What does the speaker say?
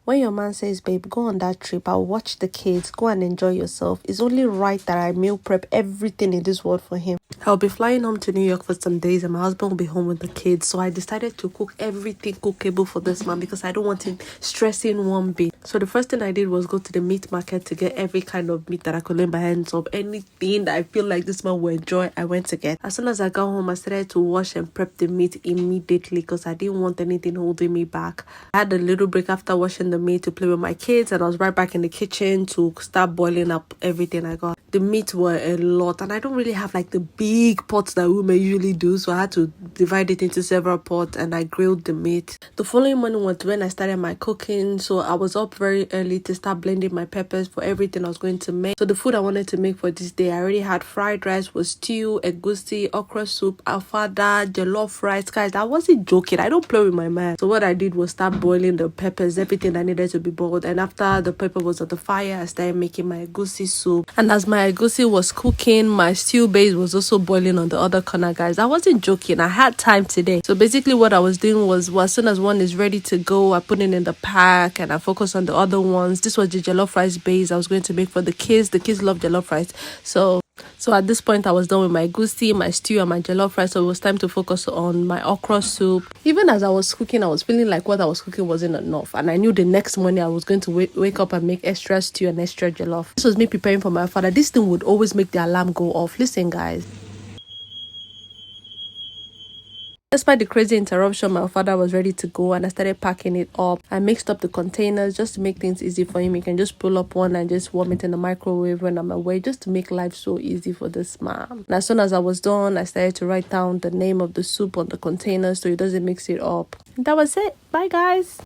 When your man says, babe, go on that trip, I'll watch the kids, go and enjoy yourself, it's only right that I meal prep everything in this world for him. I'll be flying home to New York for some days and my husband will be home with the kids. So I decided to cook everything cookable for this man because I don't want him stressing one bit. So the first thing I did was go to the meat market to get every kind of meat that I could lay my hands on. Anything that I feel like this man will enjoy, I went to get. As soon as I got home, I started to wash and prep the meat immediately because I didn't want anything holding me back. I had a little break after washing the meat to play with my kids and I was right back in the kitchen to start boiling up everything I got. The meat were a lot and I don't really have like the big pots that women usually do, so I had to divide it into several pots and I grilled the meat. The following morning was when I started my cooking, so I was up very early to start blending my peppers for everything I was going to make. So the food I wanted to make for this day, I already had fried rice, was stew, egusi, okra soup, alfada, jollof rice. Guys, I wasn't joking, I don't play with my man. So what I did was start boiling the peppers, everything that needed to be boiled, and after the pepper was on the fire, I started making my egusi soup. And as my egusi was cooking, my stew base was also boiling on the other corner. Guys, I wasn't joking, I had time today. So basically what I was doing was, as soon as one is ready to go, I put it in the pack and I focus on the other ones. This was the jollof rice base I was going to make for the kids. The kids love jollof rice, so at this point I was done with my egusi, my stew and my jollof rice, so it was time to focus on my okra soup. Even as I was cooking, I was feeling like what I was cooking wasn't enough, and I knew the next morning I was going to wake up and make extra stew and extra jollof. This was me preparing for my father. This thing would always make the alarm go off. Listen guys, despite the crazy interruption, my father was ready to go and I started packing it up. I mixed up the containers just to make things easy for him. He can just pull up one and just warm it in the microwave when I'm away, just to make life so easy for this man. And as soon as I was done, I started to write down the name of the soup on the container so he doesn't mix it up. And that was it. Bye guys.